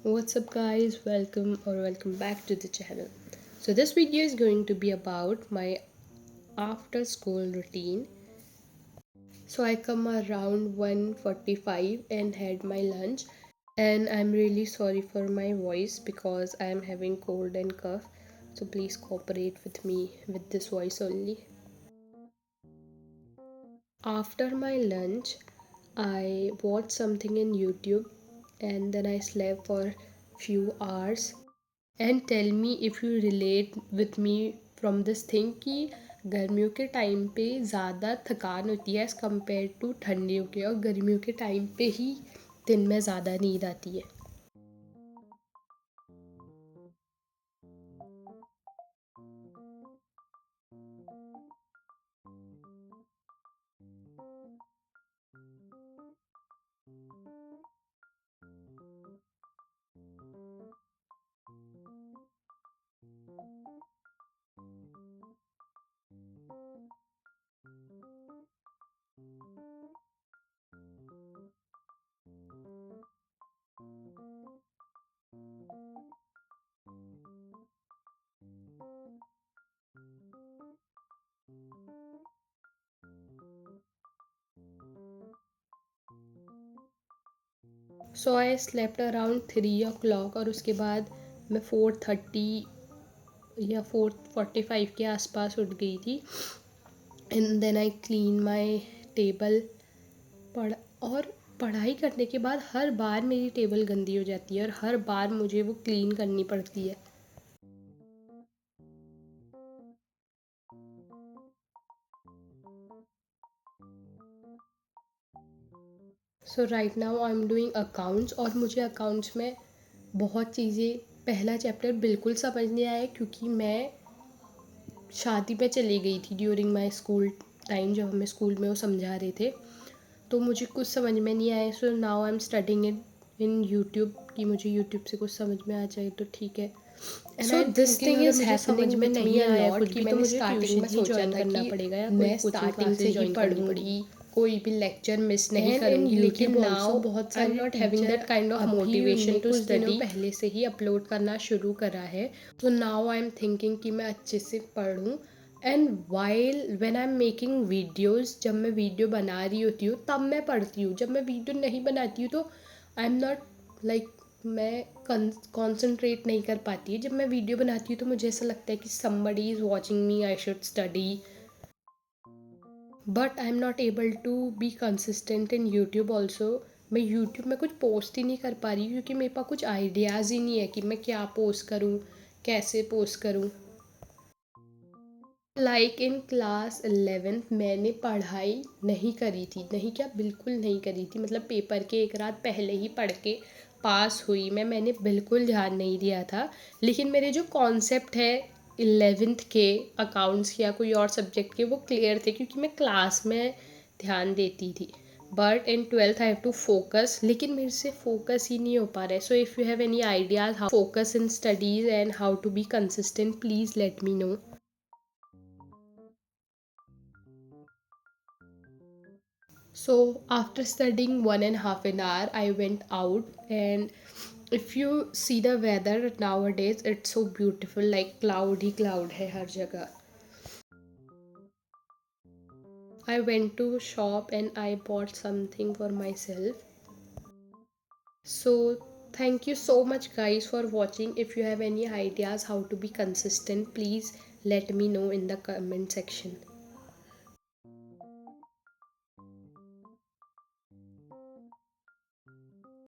What's up guys, welcome back to the channel. So this video is going to be about my after school routine. So I come around 1:45 and had my lunch, and I'm really sorry for my voice because I am having cold and cough. So please cooperate with me with this voice only. After my lunch, I watched something in YouTube and then I slept for few hours. And tell me if you relate with me from this thing कि गर्मियों के time पे ज़्यादा थकान होती है as compare to ठंडियों के, और गर्मियों के टाइम पे ही दिन में ज़्यादा नींद आती है. सो आई स्लेप्ट अराउंड 3 o'clock और उसके बाद मैं 4:30 या 4:45 के आसपास उठ गई थी. And then I clean my table. पढ़ और पढ़ाई करने के बाद हर बार मेरी टेबल गंदी हो जाती है और हर बार मुझे वो क्लीन करनी पड़ती है. So right now I am doing accounts और मुझे अकाउंट्स में बहुत चीज़ें, पहला चैप्टर बिल्कुल समझ नहीं आया क्योंकि मैं शादी पे चली गई थी ड्यूरिंग माई स्कूल टाइम, जब हमें स्कूल में वो समझा रहे थे तो मुझे कुछ समझ में नहीं आया. So now I am studying it in YouTube कि मुझे यूट्यूब से कुछ समझ में आ जाए तो ठीक है. सो दिस थिंग इज समझ में नहीं आया कुछ भी, तो मुझे ट्यूशन ही ज्वाइन करना पड़ेगा या मैं स्टार्टिंग से ही पढ़ूंगी, कोई भी लेक्चर मिस नहीं करूंगी. लेकिन नाउ बहुत I am not having that kind of motivation to study. पहले से ही अपलोड करना शुरू करा है तो नाउ आई एम थिंकिंग कि मैं अच्छे से पढ़ूँ. And while when I am making videos, जब मैं वीडियो बना रही होती हूँ तब मैं पढ़ती हूँ. जब मैं वीडियो नहीं बनाती हूँ तो आई एम नॉट लाइक मैं कॉन्सेंट्रेट नहीं कर पाती है. जब मैं वीडियो बनाती हूँ तो मुझे ऐसा लगता है कि somebody is watching me, I should study. But I am not able to be consistent in YouTube also. मैं यूट्यूब में कुछ पोस्ट ही नहीं कर पा रही क्योंकि मेरे पास कुछ आइडियाज़ ही नहीं है कि मैं क्या पोस्ट करूँ, कैसे पोस्ट करूँ. लाइक इन क्लास 11th मैंने पढ़ाई नहीं करी थी, नहीं क्या बिल्कुल नहीं करी थी. मतलब पेपर के एक रात पहले ही पढ़ के पास हुई मैंने बिल्कुल ध्यान नहीं दिया था. लेकिन मेरे जो कॉन्सेप्ट है 11th के अकाउंट्स या कोई और सब्जेक्ट के वो क्लियर थे क्योंकि मैं क्लास में ध्यान देती थी. But in 12th I have to focus, लेकिन मेरे से फोकस ही नहीं हो पा रहा है. So if you have any ideas how focus in studies and how to be consistent, please let me know. So after studying 1.5 hours, I went out, and if you see the weather nowadays, it's so beautiful. Like cloud he cloud है हर जगह. I went to shop and I bought something for myself. So thank you so much guys for watching. If you have any ideas how to be consistent, please let me know in the comment section.